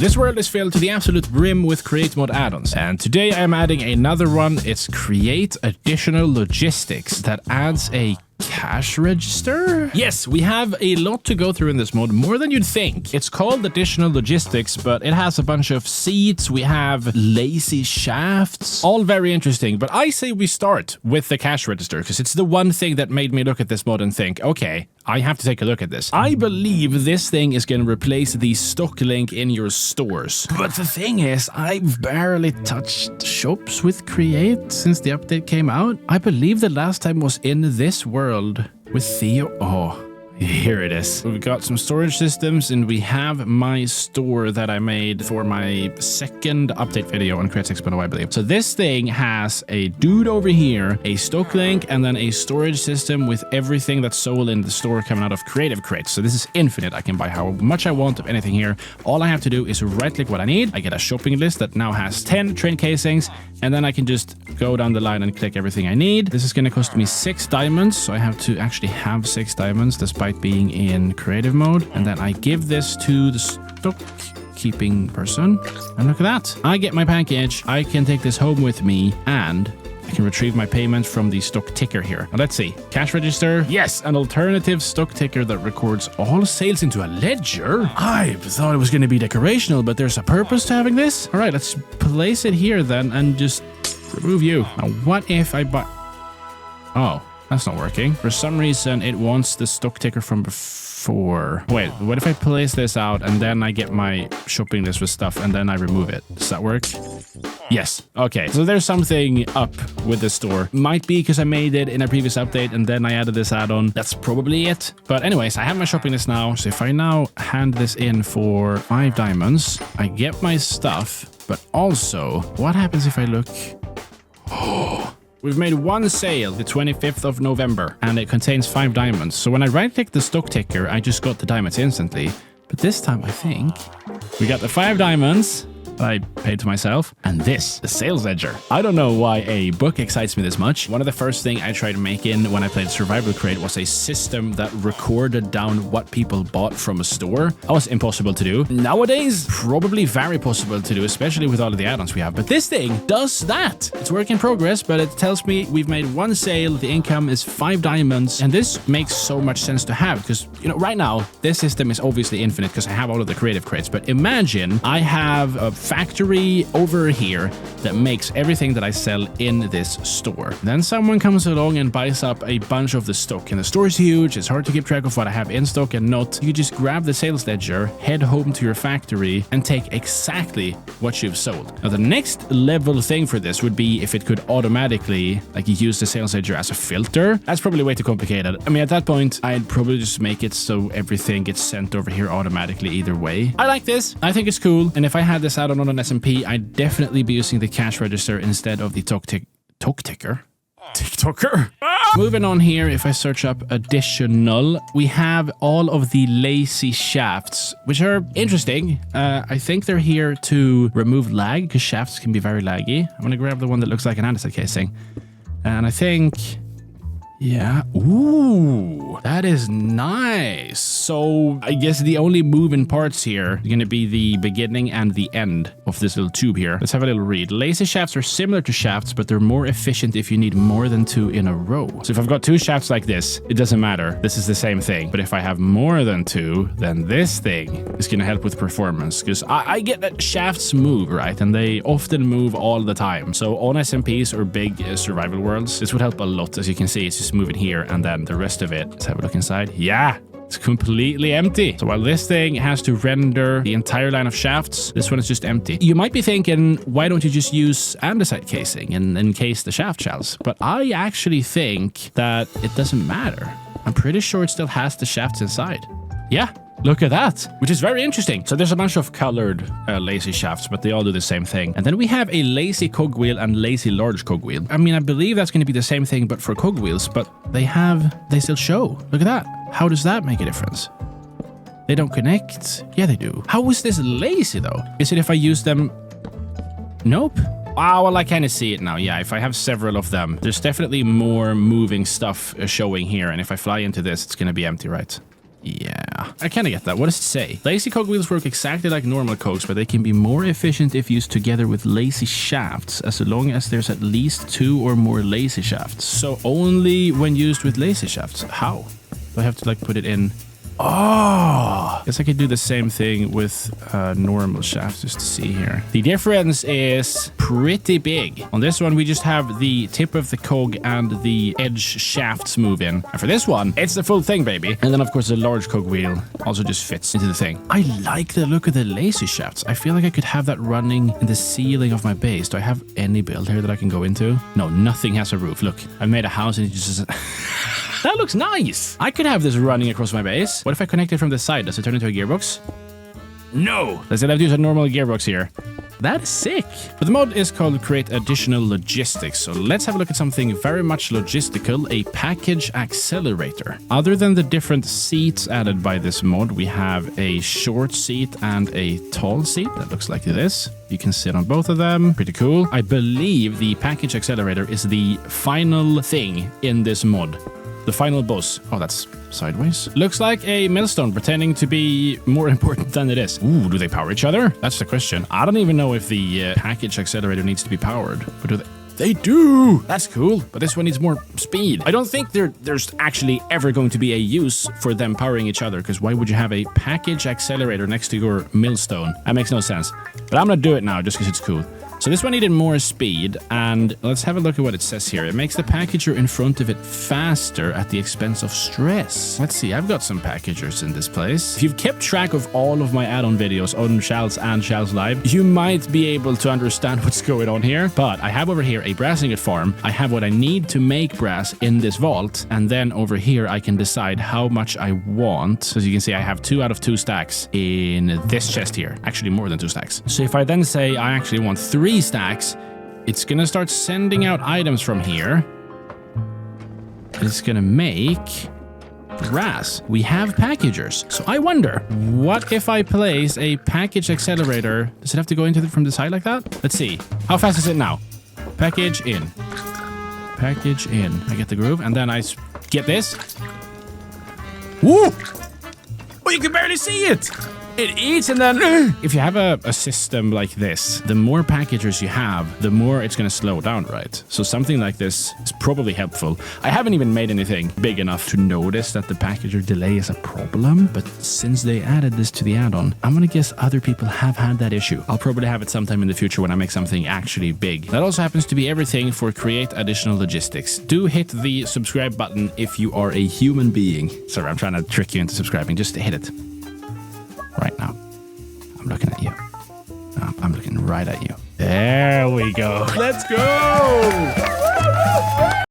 This world is filled to the absolute brim with create mode add-ons, and today I'm adding another one. It's create additional logistics that adds a cash register? Yes, we have a lot to go through in this mode, more than you'd think. It's called additional logistics, but it has a bunch of seats. We have lazy shafts, all very interesting. But I say we start with the cash register because it's the one thing that made me look at this mod and think, okay, I have to take a look at this. I believe this thing is going to replace the stock link in your stores. But the thing is, I've barely touched shops with Create since the update came out. I believe the last time was in this world with Theo. Oh, here it is. We've got some storage systems and we have my store that I made for my second update video on Create 6.0, I believe. So this thing has a dude over here, a stock link, and then a storage system with everything that's sold in the store coming out of creative crates. So this is infinite. I can buy how much I want of anything here. All I have to do is right click what I need. I get a shopping list that now has 10 train casings, and then I can just go down the line and click everything I need. This is going to cost me 6 diamonds, so I have to actually have 6 diamonds despite being in creative mode. And then I give this to the stock keeping person, and look at that. I get my package. I can take this home with me, and I can retrieve my payment from the stock ticker here. Now let's see. Cash register. Yes, an alternative stock ticker that records all sales into a ledger. I thought it was going to be decorational, but there's a purpose to having this. All right, let's place it here then and just remove you. Now, what if I buy... Oh, that's not working. For some reason, it wants the stock ticker from before. Wait, what if I place this out and then I get my shopping list with stuff and then I remove it? Does that work? Yes. Okay, so there's something up with the store. Might be because I made it in a previous update and then I added this add-on. That's probably it. But anyways, I have my shopping list now. So if I now hand this in for 5 diamonds, I get my stuff. But also, what happens if I look... Oh... We've made one sale the 25th of November, and it contains 5 diamonds. So when I right-click the stock ticker, I just got the diamonds instantly. But this time, I think, we got the 5 diamonds I paid to myself, and this, the sales ledger. I don't know why a book excites me this much. One of the first things I tried making when I played Survival Crate was a system that recorded down what people bought from a store. That was impossible to do. Nowadays, probably very possible to do, especially with all of the add-ons we have. But this thing does that. It's work in progress, but it tells me we've made one sale, the income is 5 diamonds, and this makes so much sense to have because, you know, right now, this system is obviously infinite because I have all of the creative crates, but imagine I have a factory over here that makes everything that I sell in this store. Then someone comes along and buys up a bunch of the stock, and the store is huge. It's hard to keep track of what I have in stock and not. You just grab the sales ledger, head home to your factory, and take exactly what you've sold. Now, the next level thing for this would be if it could automatically, like, use the sales ledger as a filter. That's probably way too complicated. I mean, at that point, I'd probably just make it so everything gets sent over here automatically either way. I like this. I think it's cool. And if I had this out on an SMP, I'd definitely be using the cash register instead of the TikToker. Moving on here, if I search up additional, we have all of the lazy shafts, which are interesting. I think they're here to remove lag because shafts can be very laggy. I'm going to grab the one that looks like an andesite casing. And I think... Yeah. Ooh, that is nice. So I guess the only moving parts here are going to be the beginning and the end of this little tube here. Let's have a little read. Lazy shafts are similar to shafts, but they're more efficient if you need more than 2 in a row. So if I've got 2 shafts like this, it doesn't matter. This is the same thing. But if I have more than 2, then this thing is going to help with performance because I get that shafts move, right? And they often move all the time. So on SMPs or big survival worlds, this would help a lot. As you can see, it's just moving here and then the rest of it. Let's have a look inside. Yeah, it's completely empty. So while this thing has to render the entire line of shafts, this one is just empty. You might be thinking, why don't you just use andesite casing and encase the shaft shells? But I actually think that it doesn't matter. I'm pretty sure it still has the shafts inside. Yeah. Look at that, which is very interesting. So there's a bunch of colored lazy shafts, but they all do the same thing. And then we have a lazy cogwheel and lazy large cogwheel. I mean, I believe that's going to be the same thing, but for cogwheels, but they still show. Look at that. How does that make a difference? They don't connect. Yeah, they do. How is this lazy though? Is it if I use them? Nope. Ah, well, I kind of see it now. Yeah, if I have several of them, there's definitely more moving stuff showing here. And if I fly into this, it's going to be empty, right? Yeah, I kind of get that. What does it say? Lazy cogwheels work exactly like normal cogs, but they can be more efficient if used together with lazy shafts, as long as there's at least 2 or more lazy shafts. So only when used with lazy shafts. How? Do I have to like put it in? Oh, guess I could do the same thing with normal shafts just to see here. The difference is pretty big. On this one, we just have the tip of the cog and the edge shafts move in. And for this one, it's the full thing, baby. And then, of course, the large cog wheel also just fits into the thing. I like the look of the lazy shafts. I feel like I could have that running in the ceiling of my base. Do I have any build here that I can go into? No, nothing has a roof. Look, I made a house and it just... That looks nice. I could have this running across my base. What if I connect it from the side? Does it turn into a gearbox? No. Let's have to use a normal gearbox here. That is sick. But the mod is called Create Additional Logistics. So let's have a look at something very much logistical, a package accelerator. Other than the different seats added by this mod, we have a short seat and a tall seat that looks like this. You can sit on both of them. Pretty cool. I believe the package accelerator is the final thing in this mod. The final boss. Oh, that's sideways. Looks like a millstone pretending to be more important than it is. Ooh, do they power each other? That's the question. I don't even know if the package accelerator needs to be powered. But do they? They do! That's cool, but this one needs more speed. I don't think there's actually ever going to be a use for them powering each other, because why would you have a package accelerator next to your millstone? That makes no sense. But I'm gonna do it now just because it's cool. So this one needed more speed, and let's have a look at what it says here. It makes the packager in front of it faster at the expense of stress. Let's see, I've got some packagers in this place. If you've kept track of all of my add-on videos on Shalz and Shalz Live, you might be able to understand what's going on here. But I have over here a brass ingot farm. I have what I need to make brass in this vault, and then over here I can decide how much I want. So as you can see, I have 2 out of 2 stacks in this chest here. Actually, more than 2 stacks. So if I then say I actually want 3 stacks, it's gonna start sending out items from here. It's gonna make brass. We have packagers. So I wonder, what if I place a package accelerator? Does it have to go into from the side like that? Let's see. How fast is it now? Package in. Package in. I get the groove, and then I get this. Woo! Oh, you can barely see it! It eats, and then if you have a system like this, the more packagers you have, the more it's going to slow down, right? So something like this is probably helpful. I haven't even made anything big enough to notice that the packager delay is a problem, but since they added this to the add-on, I'm going to guess other people have had that issue. I'll probably have it sometime in the future when I make something actually big. That also happens to be everything for Create Additional Logistics. Do hit the subscribe button if you are a human being. Sorry, I'm trying to trick you into subscribing. Just hit it. Right now. I'm looking at you. I'm looking right at you. There we go. Let's go!